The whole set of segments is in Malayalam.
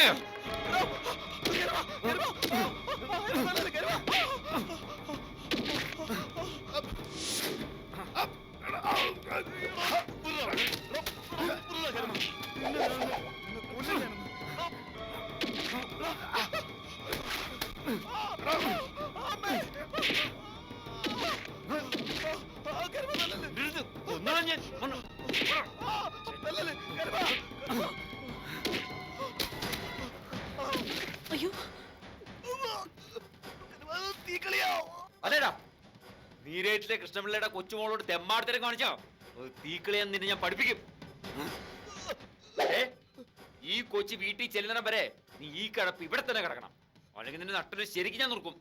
അയ്യോ അതേടാ നീരേറ്റിലെ കൃഷ്ണപിള്ളയുടെ കൊച്ചുമോളോട് തെമ്മാടത്തിനെ കാണിച്ചോ തീക്കളിയാൻ നിന്നെ ഞാൻ പഠിപ്പിക്കും. ഈ കൊച്ചി വീട്ടിൽ ചെല്ലുന്ന വരെ നീ ഈ കിടപ്പ് ഇവിടെ തന്നെ കിടക്കണം, അല്ലെങ്കിൽ നിന്റെ നട്ടിന് ശരിക്കും ഞാൻ നിർക്കും.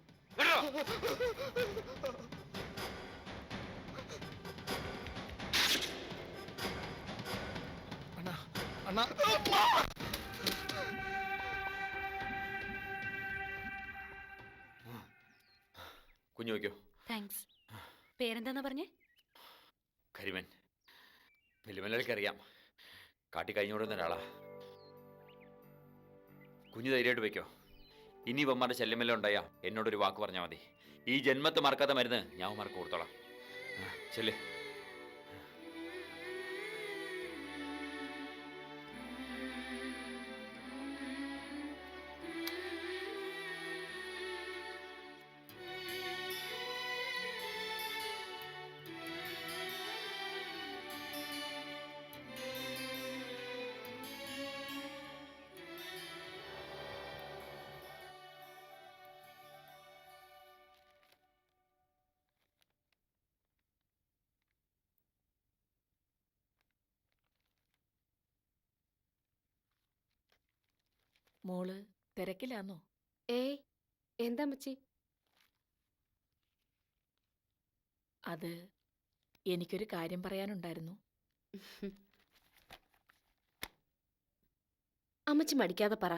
കുഞ്ഞു വയ്ക്കോ. താങ്ക്സ്. പേരെന്താന്നാ പറഞ്ഞേ? കരിമൻ. വെല്ലുമലക്കറിയാം, കാട്ടി കഴിഞ്ഞോടുന്ന ഒരാളാ. കുഞ്ഞു ധൈര്യമായിട്ട് വയ്ക്കോ. ഇനി ഇവന്മാരുടെ ശല്യമെല്ലാം ഉണ്ടായാ എന്നോടൊരു വാക്ക് പറഞ്ഞാൽ മതി. ഈ ജന്മത്ത് മറക്കാത്ത മരുന്ന് ഞാൻ മറക്ക് കൊടുത്തോളാം. ചെല്ലേ. മോള് തിരക്കിലാന്നോ? ഏയ്, എന്താ അമ്മച്ചി? അത് എനിക്കൊരു കാര്യം പറയാനുണ്ടായിരുന്നു. അമ്മച്ചി മടിക്കാതെ പറ.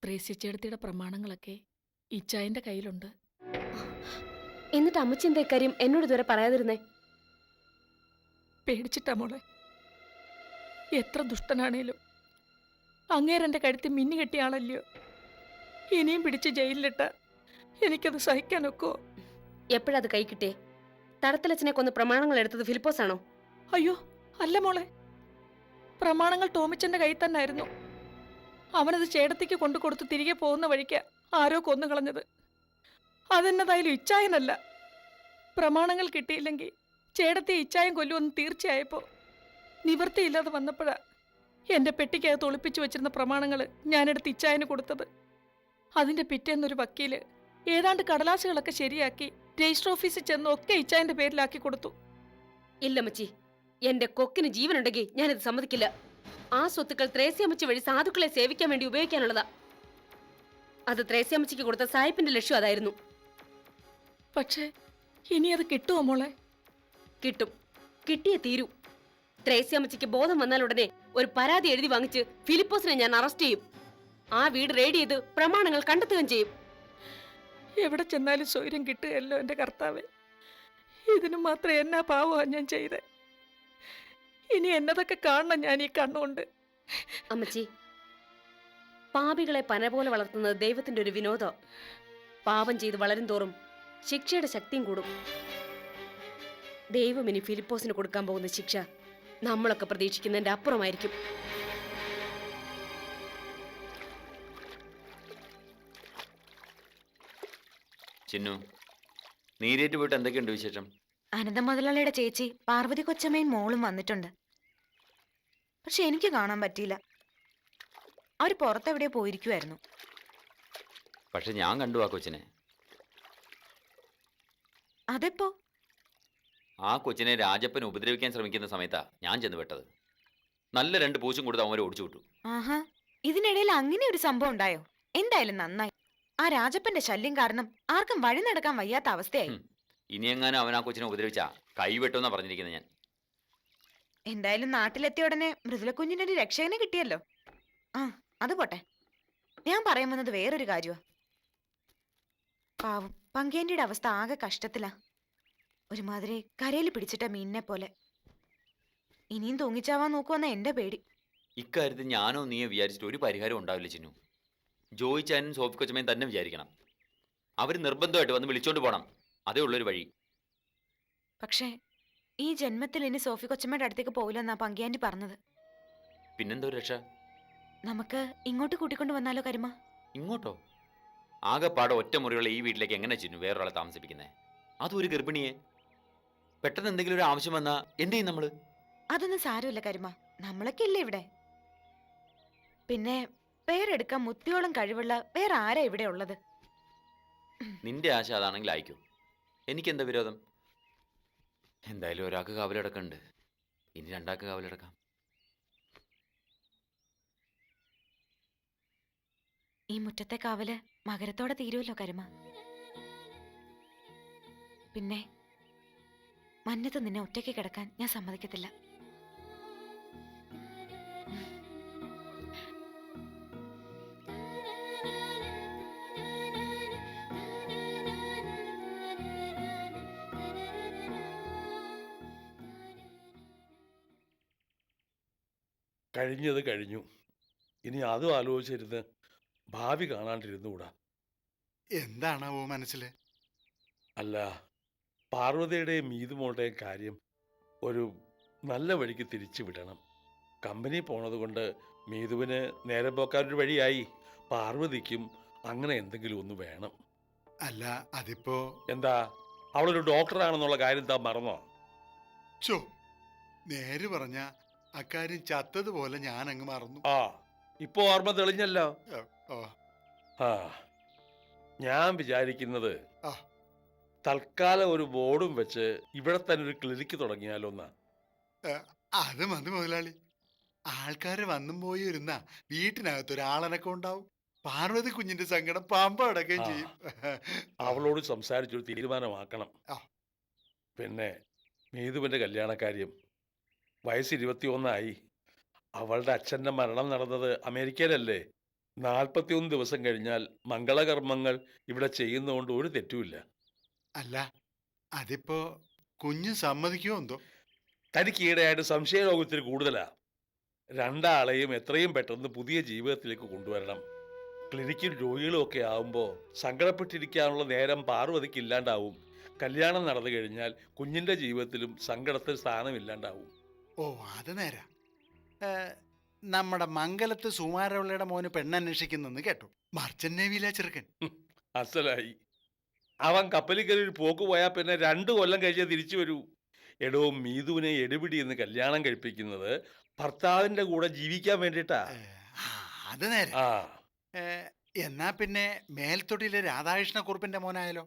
ത്രേസ്യച്ചേടത്തിയുടെ പ്രമാണങ്ങളൊക്കെ ഇച്ചായന്റെ കയ്യിലുണ്ട്. എന്നിട്ട് അമ്മച്ചി എന്താ ഇക്കാര്യം എന്നോട് ഇതുവരെ പറയാതിരുന്നേ? പേടിച്ചിട്ടാ മോളെ. എത്ര ദുഷ്ടനാണേലും അങ്ങേരെന്റെ കഴുത്തിൽ മിന്നി കെട്ടിയ ആളല്ലയോ. ഇനിയും പിടിച്ച് ജയിലിലിട്ട എനിക്കത് സഹിക്കാനൊക്കോ? എപ്പോഴത് കൈ കിട്ടേ? തടത്തലച്ചനെ കൊന്ന് പ്രമാണങ്ങൾ എടുത്തത് ഫിലിപ്പോസ് ആണോ? അയ്യോ അല്ല മോളെ, പ്രമാണങ്ങൾ ടോമിച്ചന്റെ കയ്യിൽ തന്നെ ആയിരുന്നു. അവനത് ചേടത്തേക്ക് കൊണ്ടു കൊടുത്ത് തിരികെ പോകുന്ന വഴിക്ക് ആരോ കൊന്നു കളഞ്ഞത്. അതെന്നതായാലും ഇച്ചായനല്ല. പ്രമാണങ്ങൾ കിട്ടിയില്ലെങ്കിൽ ചേടത്തെ ഇച്ചായം കൊല്ലുമെന്ന് തീർച്ചയായപ്പോ നിവൃത്തിയില്ലാതെ വന്നപ്പോഴാ എന്റെ പെട്ടിക്കകത്ത് ഒളിപ്പിച്ചു വെച്ചിരുന്ന പ്രമാണങ്ങൾ ഞാനെടുത്ത് ഇച്ചായന് കൊടുത്തത്. അതിന്റെ പിറ്റേന്നൊരു വക്കീല് ഏതാണ്ട് കടലാസുകളൊക്കെ ശരിയാക്കി രജിസ്റ്റർ ഓഫീസിൽ ചെന്ന് ഒക്കെ ഇച്ചായന്റെ പേരിലാക്കി കൊടുത്തു. ഇല്ലമ്മച്ചി, എന്റെ കൊക്കിന് ജീവനുണ്ടെങ്കിൽ ഞാനിത് സമ്മതിക്കില്ല. ആ സ്വത്തുക്കൾ ത്രേസ്യാമ്മച്ചി വഴി സാധുക്കളെ സേവിക്കാൻ വേണ്ടി ഉപയോഗിക്കാനുള്ളതാ. അത് ത്രേസ്യാമ്മച്ചിക്ക് കൊടുത്ത സായിപ്പിന്റെ ലക്ഷ്യം അതായിരുന്നു. പക്ഷേ ഇനി അത് കിട്ടുമോ മോളെ? കിട്ടും, കിട്ടിയേ തീരൂ. ത്രേസ്യാമ്മച്ചിക്ക് ബോധം വന്നാൽ ഉടനെ ഒരു പരാതി എഴുതി വാങ്ങിച്ച് ഫിലിപ്പോസിനെ ഞാൻ അറസ്റ്റ് ചെയ്യും. ആ വീട് റെയ്ഡ് ചെയ്ത് പ്രമാണങ്ങൾ കണ്ടെത്തുകയും ചെയ്യും. എവിടെ ചെന്നാലും സ്വൈര്യം കിട്ടുകയല്ലോ എന്റെ കർത്താവേ. ഇതിനു മാത്രം എന്നാ പാവമാ ഞാൻ ചെയ്തേ. ഇനി എന്നതൊക്കെ കാണണം ഞാൻ ഈ കണ്ണുകൊണ്ട്. അമ്മച്ചി, പാപികളെ പന പോലെ വളർത്തുന്നത് ദൈവത്തിന്റെ ഒരു വിനോദം. പാപം ചെയ്ത് വളരും തോറും ശിക്ഷയുടെ ശക്തിയും കൂടും. ദൈവം ഇനി ഫിലിപ്പോസിന് കൊടുക്കാൻ പോകുന്ന ശിക്ഷ നമ്മളൊക്കെ പ്രതീക്ഷിക്കുന്നതിന്റെ അപ്പുറമായിരിക്കും. ചിന്നു, നീരേറ്റ് പോയിട്ട് എന്തൊക്കെയുണ്ട് വിശേഷം? അനന്ത മുതലാളിയുടെ ചേച്ചി പാർവതി കൊച്ചമ്മയും മോളും വന്നിട്ടുണ്ട്. പക്ഷെ എനിക്ക് കാണാൻ പറ്റിയില്ല. അവർ പുറത്തെവിടെയോ പോയിരിക്കുമായിരുന്നു. പക്ഷെ ഞാൻ കണ്ടു ആ കൊച്ചിനെ. അതെപ്പോ? ആ കൊച്ചിനെ രാജപ്പൻ ഉപദ്രവിക്കാൻ ശ്രമിക്കുന്ന സമയത്താ ഞാൻ ചെന്ന് വിട്ടത്. നല്ല 2 പൂശും കൊടുത്ത് അവരെ ഓടിച്ചു വിട്ടു. ആഹാ, ഇതിനിടയിൽ അങ്ങനെ ഒരു സംഭവം ഉണ്ടായോ? എന്തായാലും നന്നായി. ആ രാജപ്പന്റെ ശല്യം കാരണം ആർക്കും വഴി നടക്കാൻ വയ്യാത്ത അവസ്ഥയായി. ഇനിയെങ്ങാനും അവൻ ആ കൊച്ചിനെ ഉപദ്രവിച്ചാ കൈവെട്ടുമെന്നാ പറഞ്ഞിരിക്കുന്നത് ഞാൻ. എന്തായാലും നാട്ടിലെത്തിയ ഉടനെ മൃദുലക്കുഞ്ഞിനൊരു രക്ഷകനെ കിട്ടിയല്ലോ. ആ അത് പോട്ടെ, ഞാൻ പറയാൻ വന്നത് വേറൊരു കാര്യമാ. പാവം പങ്കേന്റിയുടെ അവസ്ഥ ആകെ കഷ്ടത്തിലാ. ഒരുമാതിരി കരയിൽ പിടിച്ചിട്ട മീനിനെ പോലെ. ഇനിയും തൂങ്ങിച്ചാവാൻ നോക്കുവെന്ന എന്റെ പേടി. ഇക്കാര്യത്തിൽ ഞാനോ നീയോ വിചാരിച്ചിട്ട് ഒരു പരിഹാരം ഉണ്ടാവില്ല ചിന്നു. ജോയിച്ചാനും സോഫി കൊച്ചമ്മയും തന്നെ വിചാരിക്കണം. അവർ നിർബന്ധമായിട്ട് വന്ന് വിളിച്ചോണ്ട് പോകണം. അതേ ഉള്ളൊരു വഴി. പക്ഷേ ഈ ജന്മത്തിൽ ഇനി സോഫി കൊച്ചമ്മയുടെ അടുത്തേക്ക് പോകില്ലെന്നാ പങ്കിയാൻറ്റി പറഞ്ഞത്. പിന്നെന്തോ രക്ഷ? നമുക്ക് ഇങ്ങോട്ട് കൂട്ടിക്കൊണ്ട് വന്നാലോ കരുമ? ഇങ്ങോട്ടോ? ആകെപ്പാടെ ഒറ്റ മുറിയുള്ള ഈ വീട്ടിലേക്ക് എങ്ങനെ ചിന്നു വേറൊരാളെ താമസിപ്പിക്കുന്നത്? അതും ഒരു ഗർഭിണിയെ. പെട്ടെന്ന് എന്തെങ്കിലും ഒരു ആവശ്യം വന്നാ എന്ത് ചെയ്യും നമ്മള്? അതൊന്നും സാരമില്ല കരുമ, നമ്മളൊക്കെ ഇല്ലേ ഇവിടെ. പിന്നെ പേരെടുക്കാൻ മുത്തിയോളം കഴിവുള്ള വേറെ ആരാ ഇവിടെ ഉള്ളത്? നിന്റെ ആശ അതാണെങ്കിൽ അയക്കൂ, എനിക്കെന്താ വിരോധം? എന്തായാലും ഒരാൾക്ക് കാവലടക്കമുണ്ട്, ഇനി രണ്ടാൾക്ക് കാവലടക്കാം. ഈ മുറ്റത്തെ കാവല് മകരത്തോടെ തീരുമല്ലോ കരുമ. പിന്നെ മഞ്ഞത്ത് നിന്നെ ഒറ്റയ്ക്ക് കിടക്കാൻ ഞാൻ സമ്മതിക്കത്തില്ല. കഴിഞ്ഞത് കഴിഞ്ഞു. ഇനി അതും ആലോചിച്ചിരുന്ന് ഭാവി കാണാണ്ടിരുന്നുകൂടാ. എന്താണാവോ മനസ്സില്? അല്ല, പാർവതിയുടെയും മീതുമോളുടെയും കാര്യം ഒരു നല്ല വഴിക്ക് തിരിച്ചു വിടണം. കമ്പനി പോണത് കൊണ്ട് മീതുവിന് നേരം പോക്കാനൊരു വഴിയായി. പാർവതിക്കും അങ്ങനെ എന്തെങ്കിലും ഒന്ന് വേണം. അല്ല അതിപ്പോ എന്താ, അവളൊരു ഡോക്ടറാണെന്നുള്ള കാര്യം താൻ മറന്നോ? ചോ, നേര് പറഞ്ഞ അക്കാര്യം ചത്തതുപോലെ ഞാൻ അങ്ങ് മറന്നു. ആ, ഇപ്പോ ഓർമ്മ തെളിഞ്ഞല്ലോ. ഓ, ആ, ഞാൻ വിചാരിക്കുന്നത് ആ. തൽക്കാലം ഒരു ബോർഡും വെച്ച് ഇവിടെ തന്നെ ഒരു ക്ലിനിക്ക് തുടങ്ങിയാലോന്നാ. അത് മതി മുതലാളി. ആൾക്കാര് വന്നും പോയി ഇരുന്ന വീട്ടിനകത്ത് ഒരാളനൊക്കെ ഉണ്ടാവും. പാർവതി കുഞ്ഞിന്റെ സങ്കടം പാമ്പ അടക്കുകയും ആ. ചെയ്യും. അവളോട് സംസാരിച്ചൊരു തീരുമാനമാക്കണം. ആ. പിന്നെ മീതുവിന്റെ കല്യാണക്കാര്യം. വയസ്സ് 21 അവളുടെ അച്ഛൻ്റെ മരണം നടന്നത് അമേരിക്കയിലല്ലേ. 41 ദിവസം കഴിഞ്ഞാൽ മംഗളകർമ്മങ്ങൾ ഇവിടെ ചെയ്യുന്നതുകൊണ്ട് ഒരു തെറ്റുമില്ല. അല്ല അതിപ്പോ കുഞ്ഞ് സമ്മതിക്കുമോ എന്തോ? തനിക്ക് ഈടെയായിട്ട് സംശയരോഗത്തിന് കൂടുതലാ. രണ്ടാളെയും എത്രയും പെട്ടെന്ന് പുതിയ ജീവിതത്തിലേക്ക് കൊണ്ടുവരണം. ക്ലിനിക്കിൽ രോഗികളും ഒക്കെ ആവുമ്പോൾ സങ്കടപ്പെട്ടിരിക്കാനുള്ള നേരം പാർവതിക്ക് ഇല്ലാണ്ടാവും. കല്യാണം നടന്നു കഴിഞ്ഞാൽ കുഞ്ഞിൻ്റെ ജീവിതത്തിലും സങ്കടത്തിന് സ്ഥാനമില്ലാണ്ടാവും. ഓ, അത് നേരാ. നമ്മുടെ മംഗലത്ത് സുമാരവള്ളയുടെ മോന് പെണ്ണന്വേഷിക്കുന്നെന്ന് കേട്ടു. മർച്ചന്റ് നേവിയിലെ ചെറുക്കൻ. അസലായി. അവൻ കപ്പലിൽ കയറി ഒരു പോക്ക് പോയാൽ പിന്നെ 2 കൊല്ലം കഴിഞ്ഞേ തിരിച്ചു വരൂ. എടോ, മീതുവിനെ എടുപിടി എന്ന് കല്യാണം കഴിപ്പിക്കുന്നത് ഭർത്താവിന്റെ കൂടെ ജീവിക്കാൻ വേണ്ടിയിട്ടാ. അത് നേരെ. ആ, എന്നാ പിന്നെ മേൽത്തൊട്ടിയിലെ രാധാകൃഷ്ണ കുറുപ്പിന്റെ മോനായാലോ?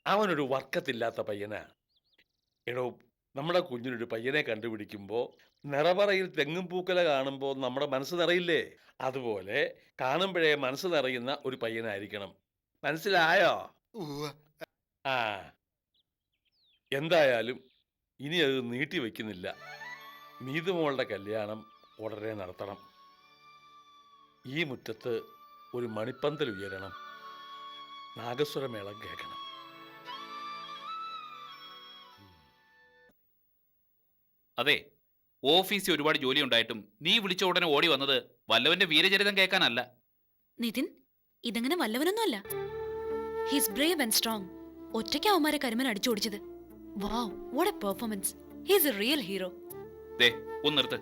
അവനൊരു വർക്കത്തില്ലാത്ത പയ്യനാ. എടോ, നമ്മുടെ കുഞ്ഞിനൊരു പയ്യനെ കണ്ടുപിടിക്കുമ്പോൾ നിറപറയിൽ തെങ്ങും പൂക്കല കാണുമ്പോൾ നമ്മുടെ മനസ്സ് നിറയില്ലേ? അതുപോലെ കാണുമ്പോഴേ മനസ്സ് നിറയുന്ന ഒരു പയ്യനായിരിക്കണം. മനസ്സിലായോ? ഉവ്വ. ആ, എന്തായാലും ഇനി അത് നീട്ടി വയ്ക്കുന്നില്ല. മീതുമോളുടെ കല്യാണം ഉടനെ നടത്തണം. ഈ മുറ്റത്ത് ഒരു മണിപ്പന്തൽ ഉയരണം. നാഗസ്വരമേളം കേൾക്കണം. അതെ, ഓഫീസിൽ ഒരുപാട് ജോലി ഉണ്ടായിട്ടും നീ വിളിച്ച ഉടനെ ഓടി വന്നത് വല്ലവന്റെ വീരചരിതം കേൾക്കാനല്ല. നിതിൻ, ഇതങ്ങനെ വല്ലവനൊന്നുമല്ല. He's brave and strong. ഒറ്റയ്ക്ക് അവന്മാരെ കരിമൻ അടിച്ചോടിച്ചത്. Wow, what a performance. He's a real hero. ദേ, ഒന്ന് നിർത്ത്.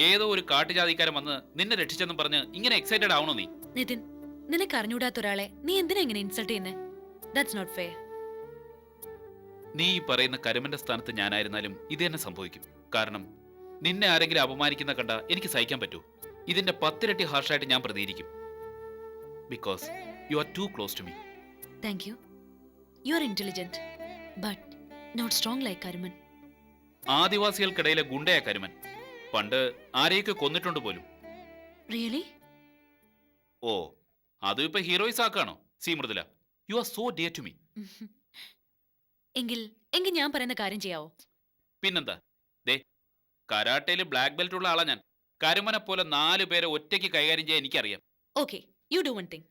ഏതോ ഒരു കാട്ടുജാതിക്കാരൻ വന്ന് നിന്നെ രക്ഷിച്ചെന്നും പറഞ്ഞ് ഇങ്ങനെ എക്സൈറ്റഡ് ആവണോ നീ? നിതിൻ, നിനക്ക് അറിഞ്ഞൂടാത്ത ഒരാളെ നീ എന്തിനാ ഇങ്ങനെ ഇൻസൾട്ട് ചെയ്യുന്നേ? That's not fair. നീ ഈ പറയുന്ന കരുമന്റെ സ്ഥാനത്ത് ഞാനായിരുന്നാലും ഇത് തന്നെ സംഭവിക്കും. കാരണം നിന്നെ ആരെങ്കിലും അപമാനിക്കുന്ന കണ്ട എനിക്ക് സഹിക്കാൻ പറ്റൂ. ഇതിന്റെ 10 ഇരട്ടി ഹാർഷായിട്ട് ഞാൻ പ്രതികരിക്കും. Because you are too close to me. Thank you. You are intelligent but not strong like Karuman. ആദിവാസികൾക്കിടയിലെ ഗുണ്ടയാ കരുമൻ. പണ്ട് ആരെയൊക്കെ കൊന്നിട്ടുണ്ട് പോലും. റിയലി? ഓ, അതും ഇപ്പൊ ഹീറോയിസ് ആക്കാണോ? See Mridula, you are so dear to me. എങ്കിൽ ഞാൻ പറയുന്ന കാര്യം ചെയ്യാവോ? പിന്നെന്താ? ദേ, കരാട്ടയില് ബ്ലാക്ക് ബെൽറ്റ് ഉള്ള ആളാ ഞാൻ. കരുമനെ പോലെ 4 പേരെ ഒറ്റയ്ക്ക് കൈകാര്യം ചെയ്യാൻ എനിക്കറിയാം. Okay, you do one thing.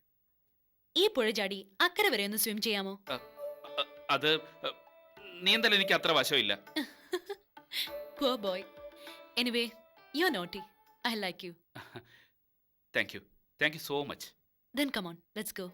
ഈ പുഴ ചാടി അക്കരെ വരെ ഒന്ന് സ്വിം ചെയ്യാമോ? അത് നീന്തൽ എനിക്ക് അത്ര വശമില്ല. Poor boy. Anyway, you're naughty. I like you. Thank you so much. Then come on, let's go.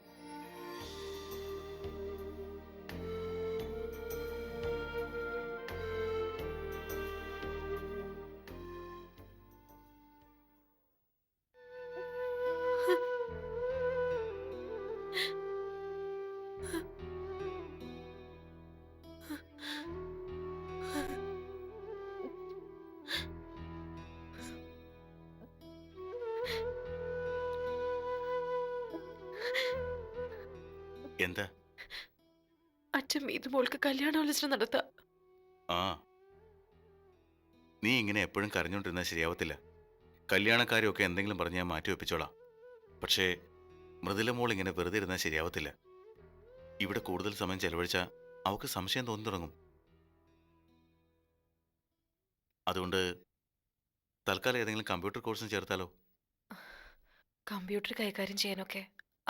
എന്താ? അച്ഛൻ മീതു മോൾക്ക് കല്യാണാലോചന നടത്താം. ആ, നീ ഇങ്ങനെ എപ്പോഴും കരഞ്ഞോണ്ടിരുന്നാൽ ശരിയാവത്തില്ല. കല്യാണക്കാരെയൊക്കെ എന്തെങ്കിലും പറഞ്ഞ് ഞാൻ മാറ്റി വെപ്പിച്ചോളാം. പക്ഷേ മൃദുല മോൾ ഇങ്ങനെ വെറുതെ ഇരുന്നാൽ ശരിയാവത്തില്ല. ഇവിടെ കൂടുതൽ സമയം ചെലവഴിച്ചാൽ അവൾക്ക് സംശയം തോന്നി തുടങ്ങും. അതുകൊണ്ട് തൽക്കാലം ഏതെങ്കിലും കമ്പ്യൂട്ടർ കോഴ്സിന് ചേർത്താലോ? കമ്പ്യൂട്ടർ കൈകാര്യം ചെയ്യാനൊക്കെ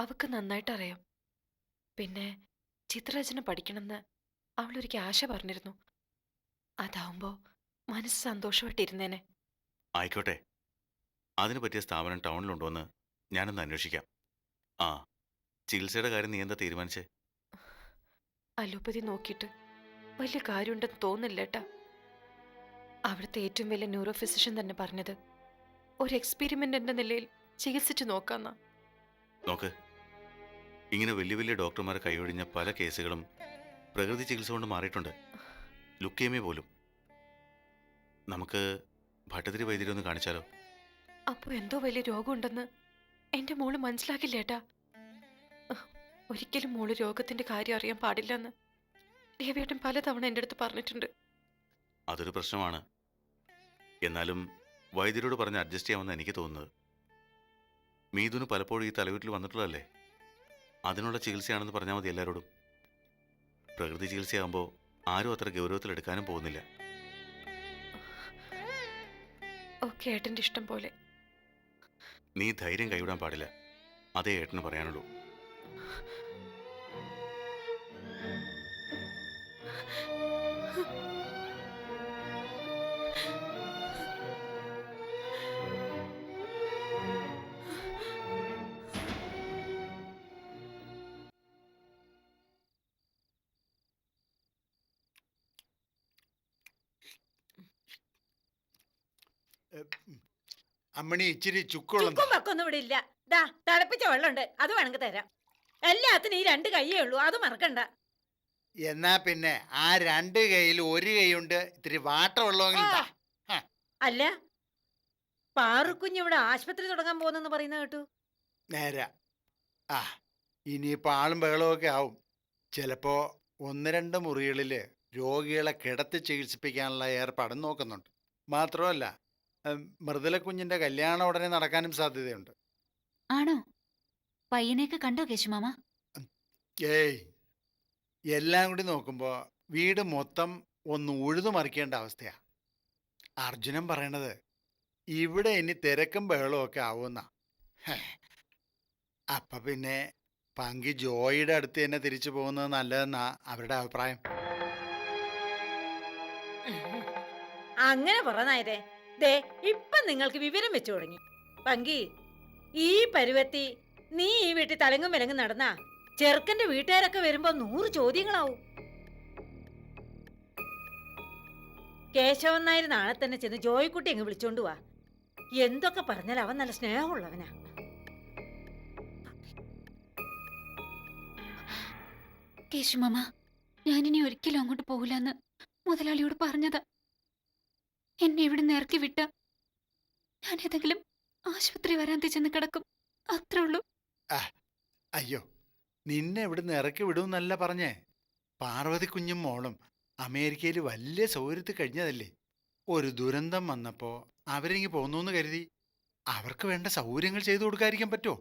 അവക്ക് നന്നായിട്ട് അറിയാം. പിന്നെ ചിത്രരചന പഠിക്കണമെന്ന് അവളൊരിക്കൽ ആശ പറഞ്ഞിരുന്നു. അതാവുമ്പോ മനസ്സ് സന്തോഷമായിട്ടിരുന്നേനെ. ആയിക്കോട്ടെ, അതിന് പറ്റിയ സ്ഥാപനം ടൗണിലുണ്ടോയെന്ന് ഞാനൊന്ന് അന്വേഷിക്കാം. ആ, ചികിത്സയുടെ കാര്യം നീ എന്താ തീരുമാനിച്ചേ? അലോപ്പതി നോക്കിയിട്ട് വലിയ കാര്യമുണ്ടെന്ന് തോന്നില്ലേട്ടാ. അവിടുത്തെ ഏറ്റവും വലിയ ന്യൂറോ ഫിസിഷ്യൻ തന്നെ പറഞ്ഞത് ഒരു എക്സ്പെരിമെന്റ് എന്ന നിലയിൽ ചികിത്സിച്ചു നോക്കാന്നാ. നോക്ക്, ഇങ്ങനെ വലിയ വലിയ ഡോക്ടർമാരെ കൈയൊഴിഞ്ഞ പല കേസുകളും പ്രകൃതി ചികിത്സ കൊണ്ട് മാറിയിട്ടുണ്ട്. ലുക്കേമിയ പോലും. നമുക്ക് ഭട്ടതിരി വൈദ്യരെ ഒന്ന് കാണിച്ചാലോ? അപ്പോ എന്തോ വലിയ രോഗമുണ്ടെന്ന് എന്റെ മോള് മനസ്സിലാക്കില്ലേട്ടാ. ഒരിക്കലും മോള് രോഗത്തിന്റെ കാര്യം അറിയാൻ പാടില്ലെന്ന് രവിയേട്ടൻ പലതവണ എൻ്റെ അടുത്ത് പറഞ്ഞിട്ടുണ്ട്. അതൊരു പ്രശ്നമാണ്. എന്നാലും വൈദ്യരോട് പറഞ്ഞ് അഡ്ജസ്റ്റ് ചെയ്യാമെന്ന് എനിക്ക് തോന്നുന്നത്. മീതുന് പലപ്പോഴും ഈ തലവീട്ടിൽ വന്നിട്ടുള്ളതല്ലേ. അതിനുള്ള ചികിത്സയാണെന്ന് പറഞ്ഞാൽ മതി എല്ലാവരോടും. പ്രകൃതി ചികിത്സയാകുമ്പോൾ ആരും അത്ര ഗൗരവത്തിലെടുക്കാനും പോകുന്നില്ല. ഓക്കെ, ഏട്ടൻ്റെ ഇഷ്ടം പോലെ. നീ ധൈര്യം കൈവിടാൻ പാടില്ല. അതേ ഏട്ടന് പറയാനുള്ളൂ. അമ്മണി ഇച്ചിരി ചുക്കുള്ള ചുക്കും പക്കൊന്നും ഇവിടെ ഇല്ല. ദാ തിളപ്പിച്ച വെള്ളമുണ്ട്, അത് വേണമെങ്കിൽ തരാം. എല്ലാത്തിനും ഈ 2 കൈയേ ഉള്ളൂ, അത് മറക്കണ്ട. എന്നാ പിന്നെ ആ 2 കൈയിൽ 1 കൈയുണ്ട് ഇത്തിരി വാട്ടർ വെള്ളമെങ്കിലും താ. അല്ല, പാറുക്കുഞ്ഞ് ഇവിടെ ആശുപത്രി തുടങ്ങാൻ പോകുന്നെന്ന് പറയുന്ന കേട്ടു. നേരാ. ആ, ഇനിയിപ്പോൾ ആളും ബഹളവും ഒക്കെ ആവും. ചിലപ്പോ 1-2 മുറികളില് രോഗികളെ കിടത്തി ചികിത്സിപ്പിക്കാനുള്ള ഏർപ്പാടും നോക്കുന്നുണ്ട്. മാത്രമല്ല, മൃദുല കുഞ്ഞിന്റെ കല്യാണം ഉടനെ നടക്കാനും സാധ്യതയുണ്ട്. ആണോ? പയ്യനെയൊക്കെ കണ്ടോ കേശുമാമ? ഏയ്, എല്ലാം കൂടി നോക്കുമ്പോ വീട് മൊത്തം ഒന്ന് ഉഴുതു മറിക്കേണ്ട അവസ്ഥയാ. അർജുനൻ പറയണത് ഇവിടെ ഇനി തിരക്കും ബഹളവും ഒക്കെ ആവുമെന്നാ. അപ്പൊ പിന്നെ പങ്കി ജോയിയുടെ അടുത്ത് തന്നെ തിരിച്ചു പോകുന്നത് നല്ലതെന്നാ അവരുടെ അഭിപ്രായം. അങ്ങനെ പറഞ്ഞായതേ, ദേ ഇപ്പൊ നിങ്ങൾക്ക് വിവരം വെച്ചു തുടങ്ങി. പങ്കി, ഈ പരുവത്തി നീ ഈ വീട്ടിൽ തലങ്ങും വിലങ്ങും നടന്നാ ചെറുക്കന്റെ വീട്ടുകാരൊക്കെ വരുമ്പോ 100 ചോദ്യങ്ങളാവും. കേശവൻ നായർ നാളെ തന്നെ ചെന്ന് ജോയിക്കുട്ടി അങ്ങ് വിളിച്ചോണ്ട് വാ. എന്തൊക്കെ പറഞ്ഞാൽ അവൻ നല്ല സ്നേഹമുള്ളവനാ. കേശുമാമ, ഞാനിനി ഒരിക്കലും അങ്ങോട്ട് പോകില്ലെന്ന് മുതലാളിയോട് പറഞ്ഞതാ. എന്നെ ഇവിടെ നിന്ന് ഇറക്കി വിട്ട ഞാൻ ഏതെങ്കിലും ആശുപത്രി വരാന്തി ചെന്ന് കിടക്കും, അത്രേ ഉള്ളൂ. അയ്യോ, നിന്നെ ഇവിടുന്ന് ഇറക്കി വിടുമെന്നല്ല പറഞ്ഞേ. പാർവതി കുഞ്ഞും മോളും അമേരിക്കയിൽ വലിയ സൗകര്യത്തിൽ കഴിഞ്ഞതല്ലേ. ഒരു ദുരന്തം വന്നപ്പോ അവരിങ്ങി പോന്നു കരുതി അവർക്ക് വേണ്ട സൗകര്യങ്ങൾ ചെയ്തു കൊടുക്കാതിരിക്കാൻ പറ്റുമോ?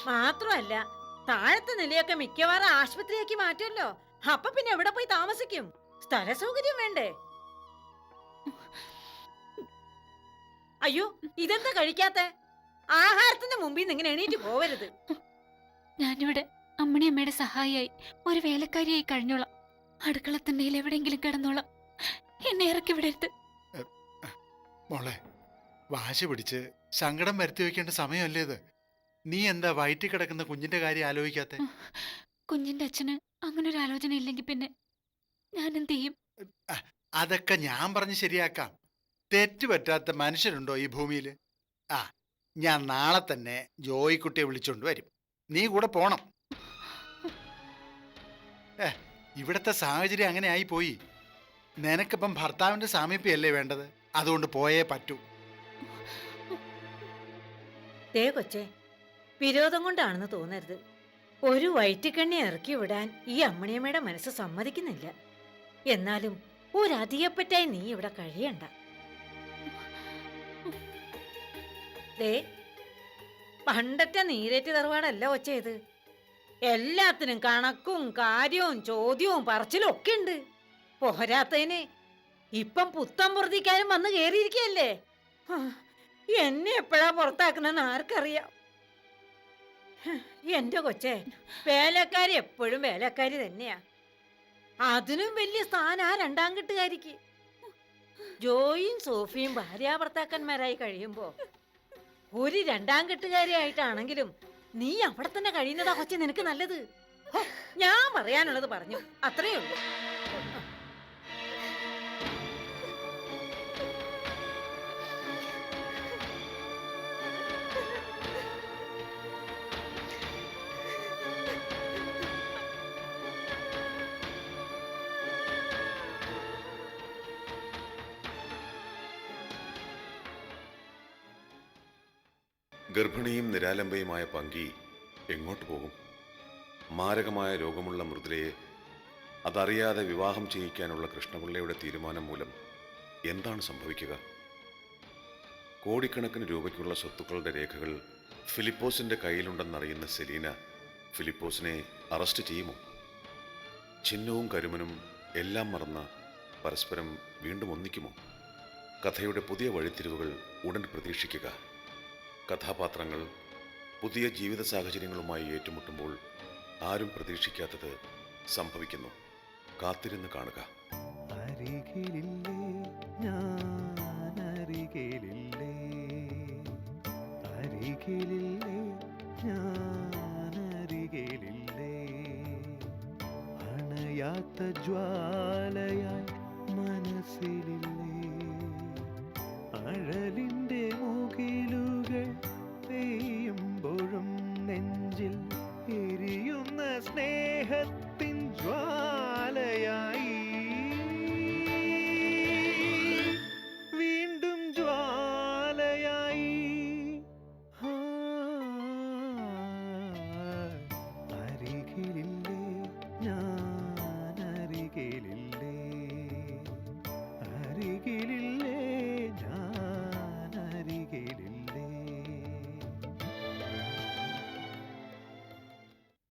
മാത്രമല്ല, താഴത്തെ നിലയൊക്കെ മിക്കവാറും ആശുപത്രിയാക്കി മാറ്റുമല്ലോ. അപ്പൊ പിന്നെ എവിടെ പോയി താമസിക്കും? സ്ഥല സൗകര്യം വേണ്ടേ? അയ്യോ, ഇതെന്താ കഴിക്കാത്ത? ആഹാരത്തിന്റെ മുമ്പിൽ നിന്ന് ഇങ്ങനെ എണീറ്റ് പോവരുത്. ഞാനിവിടെ അമ്മണിയമ്മയുടെ സഹായിയായി ഒരു വേലക്കാരിയായി കഴിഞ്ഞോളാം. അടുക്കളത്തിണ്ടയിൽ എവിടെയെങ്കിലും കിടന്നോളാം. എന്നെ ഇറക്കി വിടരുത്. മോളെ, വാശി പിടിച്ച് സങ്കടം വരുത്തി വെക്കേണ്ട സമയമല്ലേ ഇത്? നീ എന്താ വയറ്റിൽ കിടക്കുന്ന കുഞ്ഞിന്റെ കാര്യം ആലോചിക്കാത്തെ? കുഞ്ഞിന്റെ അച്ഛന് അങ്ങനെ ഒരു ആലോചന ഇല്ലെങ്കിൽ പിന്നെ ഞാൻ എന്ത് ചെയ്യും? അതൊക്കെ ഞാൻ പറഞ്ഞ് ശരിയാക്കാം. തെറ്റ് പറ്റാത്ത മനുഷ്യരുണ്ടോ ഈ ഭൂമിയിൽ? ആ, ഞാൻ നാളെ തന്നെ ജോയിക്കുട്ടിയെ വിളിച്ചോണ്ട് വരും. നീ കൂടെ പോണം. ഇവിടത്തെ സാഹചര്യം അങ്ങനെ ആയിപ്പോയി. നിനക്കിപ്പം ഭർത്താവിന്റെ സാമീപ്യമല്ലേ വേണ്ടത്? അതുകൊണ്ട് പോയേ പറ്റൂ. ദേ കൊച്ചേ, വിരോധം കൊണ്ടാണെന്ന് തോന്നരുത്. ഒരു വയറ്റിക്കണ്ണി ഇറക്കി വിടാൻ ഈ അമ്മണിയമ്മയുടെ മനസ്സ് സമ്മതിക്കുന്നില്ല. എന്നാലും ഒരധികപ്പറ്റായി നീ ഇവിടെ കഴിയണ്ട. ദേ, പണ്ടത്തെ നീരേറ്റ് തറവാടല്ല കൊച്ചേ ഇത്. എല്ലാത്തിനും കണക്കും കാര്യവും ചോദ്യവും പറച്ചിലും ഒക്കെ ഉണ്ട്. പോരാത്തതിന് ഇപ്പം പുത്തം പുറത്തിക്കാരും വന്ന് കേറിയിരിക്കല്ലേ. എന്നെ എപ്പോഴാ പുറത്താക്കണമെന്ന് ആർക്കറിയാം. എന്റെ കൊച്ചേ, വേലക്കാരി എപ്പോഴും വേലക്കാരി തന്നെയാ. അതിനും വലിയ സ്ഥാനം ആ രണ്ടാം കെട്ടുകാരിക്ക്. ജോയും സോഫിയും ഭാര്യാഭർത്താക്കന്മാരായി കഴിയുമ്പോ ഒരു രണ്ടാം കെട്ടുകാരിയായിട്ടാണെങ്കിലും നീ അവിടെ തന്നെ കഴിയുന്നതാ കൊച്ചെ നിനക്ക് നല്ലത്. ഞാൻ പറയാനുള്ളത് പറഞ്ഞു, അത്രേ ഉള്ളൂ. ഗർഭിണിയും നിരാലംബയുമായ പങ്കി എങ്ങോട്ട് പോകും? മാരകമായ രോഗമുള്ള മൃദുലയെ അതറിയാതെ വിവാഹം ചെയ്യിക്കാനുള്ള കൃഷ്ണപിള്ളയുടെ തീരുമാനം മൂലം എന്താണ് സംഭവിക്കുക? കോടിക്കണക്കിന് രൂപയ്ക്കുള്ള സ്വത്തുക്കളുടെ രേഖകൾ ഫിലിപ്പോസിന്റെ കയ്യിലുണ്ടെന്നറിയുന്ന സെലീന ഫിലിപ്പോസിനെ അറസ്റ്റ് ചെയ്യുമോ? ചിഹ്നവും കരുമനും എല്ലാം മറന്ന് പരസ്പരം വീണ്ടും ഒന്നിക്കുമോ? കഥയുടെ പുതിയ വഴിത്തിരിവുകൾ ഉടൻ പ്രതീക്ഷിക്കുക. കഥാപാത്രങ്ങൾ പുതിയ ജീവിത സാഹചര്യങ്ങളുമായി ഏറ്റുമുട്ടുമ്പോൾ ആരും പ്രതീക്ഷിക്കാത്തത് സംഭവിക്കുന്നു. കാത്തിരുന്ന് കാണുക. അരികിലില്ലേ ഞാൻ, അരികിലില്ലേ, അരികിലില്ലേ ഞാൻ, അരികിലില്ലേ, അണയാത്ത ജ്വാലയായി മനസ്സിലില്ലേ, അഴലിൻ്റെ മുകിലുകൾ